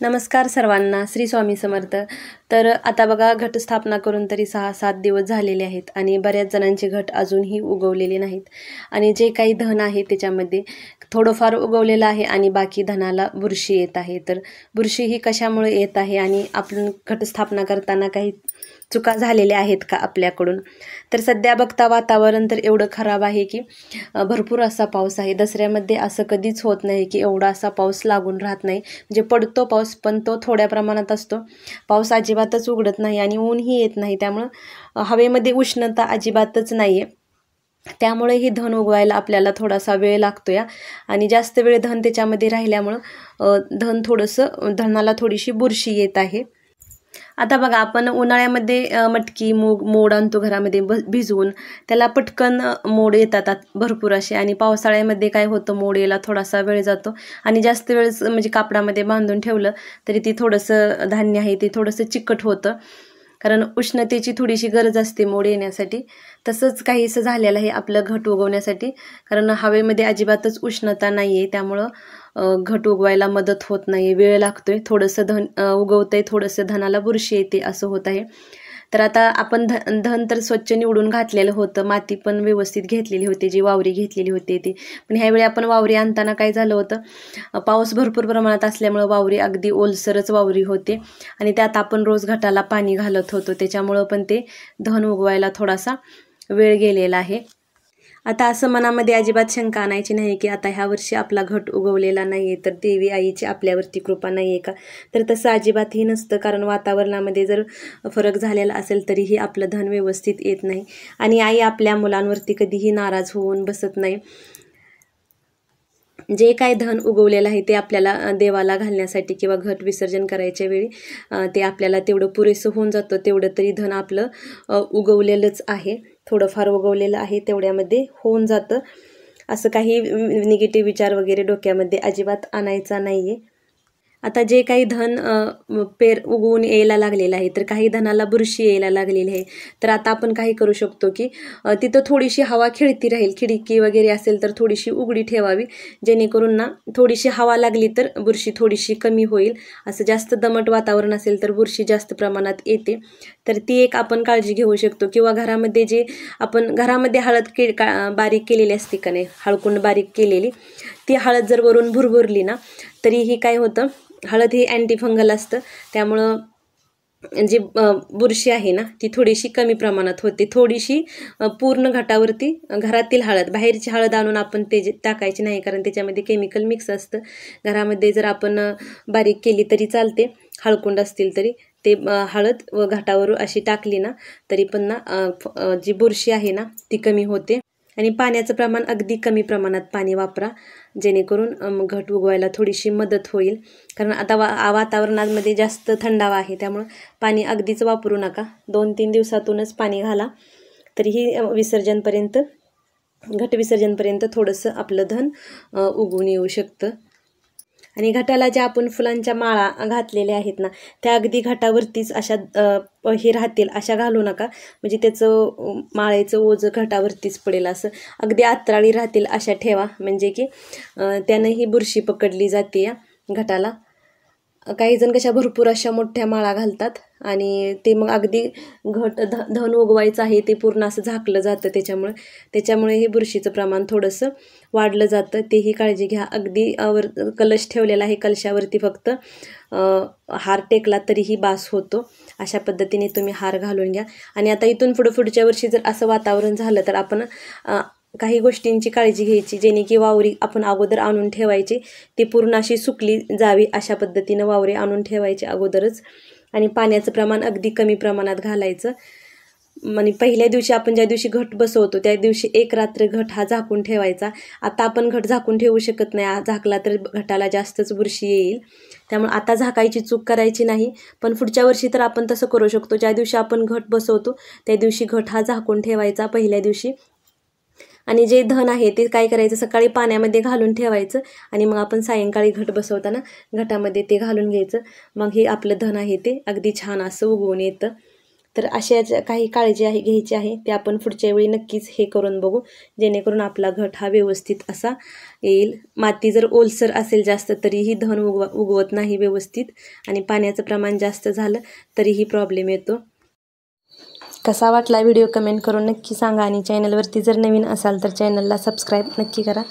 नमस्कार सर्वांना, श्री स्वामी समर्थ. तर आता बघा, घटस्थापना करून तरी 6-7 दिवस झालेले आहेत आणि बऱ्याच जणांचे घट अजूनही उगवलेले नाहीत. आणि जे काही धन आहे त्याच्यामध्ये थोडंफार उगवलेलं आहे आणि बाकी धनाला बुरशी येत आहे. तर बुरशी ही कशामुळे येत आहे आणि आपण घटस्थापना करताना काही चुका झालेल्या आहेत का आपल्याकडून? तर सध्या बघता वातावरण तर एवढं खराब आहे की भरपूर असा पाऊस आहे. दसऱ्यामध्ये असं कधीच होत नाही की एवढा असा पाऊस लागून राहत नाही. म्हणजे पडतो पाऊस, पण तो थोड्या प्रमाणात असतो. पाऊस अजिबातच उघडत नाही आणि ऊनही येत नाही. त्यामुळं हवेमध्ये उष्णता अजिबातच नाही आहे. त्यामुळे ही धन उगवायला आपल्याला थोडासा वेळ लागतो या. आणि जास्त वेळ धन त्याच्यामध्ये राहिल्यामुळं धनाला थोडीशी बुरशी येत आहे. आता बघा, आपण उन्हाळ्यामध्ये मटकी मोड आणतो घरामध्ये भिजवून, त्याला पटकन मोड येतात भरपूर असे. आणि पावसाळ्यामध्ये काय होतं, मोड यायला थोडासा वेळ जातो आणि जास्त वेळ म्हणजे कापडामध्ये बांधून ठेवलं तरी ती थोडंसं धान्य आहे ते थोडंसं चिकट होतं, कारण उष्णतेची थोडीशी गरज असते मोड येण्यासाठी. तसंच काहीसं झालेलं आहे आपलं घट उगवण्यासाठी, कारण हवेमध्ये अजिबातच उष्णता नाही आहे. त्यामुळं घट उगवायला मदत होत नाही, वेळ लागतोय. थोडंसं धन उगवतंय, थोडंसं धनाला बुरशी येते, असं होत आहे. तर आता आपण धन तर स्वच्छ निवडून घातलेलं होतं, माती पण व्यवस्थित घेतलेली होती, जी वावरी घेतलेली होती ती. पण ह्यावेळी आपण वावरी आणताना काय झालं होतं, पाऊस भरपूर प्रमाणात असल्यामुळं वावरी अगदी ओलसरच वावरी होते आणि त्यात आपण रोज घटाला पाणी घालत होतो. त्याच्यामुळं पण ते धन उगवायला थोडासा वेळ गेलेला आहे. आता असं मनामध्ये अजिबात शंका आणायची नाही की आता ह्या वर्षी आपला घट उगवलेला नाही आहे तर देवी आईची आपल्यावरती कृपा नाही आहे का? तर तसं अजिबातही नसतं, कारण वातावरणामध्ये जर फरक झालेला असेल तरीही आपलं धन व्यवस्थित येत नाही. आणि आई आपल्या मुलांवरती कधीही नाराज होऊन बसत नाही. जे काय धन उगवलेलं आहे ते आपल्याला देवाला घालण्यासाठी किंवा घट विसर्जन करायच्या वेळी ते आपल्याला तेवढं पुरेसं होऊन जातं. तेवढं तरी धन आपलं उगवलेलंच आहे, थोडंफार उगवलेलं आहे, तेवढ्यामध्ये होऊन जातं. असं काही निगेटिव्ह विचार वगैरे डोक्यामध्ये अजिबात आणायचा नाही आहे. आता जे काही धन उगवून यायला लागलेलं आहे, तर काही धनाला बुरशी यायला लागलेली आहे. तर आता आपण काही करू शकतो की तिथं थोडीशी हवा खेळती राहील, खिडकी वगैरे असेल तर थोडीशी उघडी ठेवावी, जेणेकरून ना थोडीशी हवा लागली तर बुरशी थोडीशी कमी होईल. असं जास्त दमट वातावरण असेल तर बुरशी जास्त प्रमाणात येते, तर ती एक आपण काळजी घेऊ शकतो. किंवा घरामध्ये जे आपण घरामध्ये हळद बारीक केलेली असते का नाही, हळकुंड बारीक केलेली, ती हळद जर वरून भुरभुरली ना, तरीही काय होतं, हळद ही अँटीफंगल असतं, त्यामुळं जी बुरशी आहे ना ती थोडीशी कमी प्रमाणात होते. थोडीशी पूर्ण घटावरती घरातील हळद, बाहेरची हळद आणून आपण ते टाकायची नाही, कारण त्याच्यामध्ये केमिकल मिक्स असतं. घरामध्ये जर आपण बारीक केली तरी चालते, हळकुंड असतील तरी. ते हळद व घटावर अशी टाकली ना तरी पण ना जी बुरशी आहे ना ती कमी होते. आणि पाण्याचं प्रमाण अगदी कमी प्रमाणात पाणी वापरा, जेणेकरून घट उगवायला थोडीशी मदत होईल. कारण आता वातावरणामध्ये जास्त थंडावा आहे, त्यामुळं पाणी अगदीच वापरू नका. 2-3 दिवसातूनच पाणी घाला, तरीही घट विसर्जनपर्यंत थोडंसं आपलं धन उगवून येऊ शकतं. आणि घटाला ज्या आपण फुलांच्या माळा घातलेल्या आहेत ना, त्या अगदी घटावरतीच अशा हे राहतील अशा घालू नका, म्हणजे त्याचं माळेचं ओझं घटावरतीच पडेल. असं अगदी आतराळी राहतील अशा ठेवा, म्हणजे की त्यानं ही बुरशी पकडली जाते या घटाला. काही जण कशा भरपूर अशा मोठ्या माळा घालतात आणि ते मग अगदी धन उगवायचं आहे ते पूर्ण असं झाकलं जातं, त्याच्यामुळे हे बुरशीचं प्रमाण थोडंसं वाढलं जातं. तेही काळजी घ्या. अगदी कलश ठेवलेला आहे, कलशावरती फक्त हार टेकला तरीही बास होतो. अशा पद्धतीने तुम्ही हार घालून घ्या. आणि आता इथून पुढच्या वर्षी जर असं वातावरण झालं तर आपण काही गोष्टींची काळजी घ्यायची, जेणे की वावरी आपण अगोदर आणून ठेवायची, ती पूर्ण अशी सुकली जावी अशा पद्धतीनं वावरी आणून ठेवायची अगोदरच. आणि पाण्याचं प्रमाण अगदी कमी प्रमाणात घालायचं. आणि पहिल्या दिवशी आपण ज्या दिवशी घट बसवतो त्या दिवशी एक रात्र घट हा झाकून ठेवायचा. आता आपण घट झाकून ठेवू शकत नाही, झाकला तर घटाला जास्तच बुरशी येईल. त्यामुळे आता झाकायची चूक करायची नाही. पण पुढच्या वर्षी तर आपण तसं करू शकतो, ज्या दिवशी आपण घट बसवतो त्या दिवशी घट हा झाकून ठेवायचा पहिल्या दिवशी. आणि जे धन आहे ते काय करायचं, सकाळी पाण्यामध्ये घालून ठेवायचं आणि मग आपण सायंकाळी घट बसवताना घटामध्ये ते घालून घ्यायचं. मग हे आपलं धन आहे ते अगदी छान असं उगवून येतं. तर अशा काही काळजी घ्यायची आहे ते आपण पुढच्या वेळी नक्कीच हे करून बघू, जेणेकरून आपला घट हा व्यवस्थित असा येईल. माती जर ओलसर असेल जास्त तरीही धन उगवत नाही व्यवस्थित, आणि पाण्याचं प्रमाण जास्त झालं तरीही प्रॉब्लेम येतो. कसा वाटला व्हिडिओ कमेंट करून नक्की सांगा, आणि चॅनलवरती जर नवीन असाल तर चॅनलला सबस्क्राईब नक्की करा.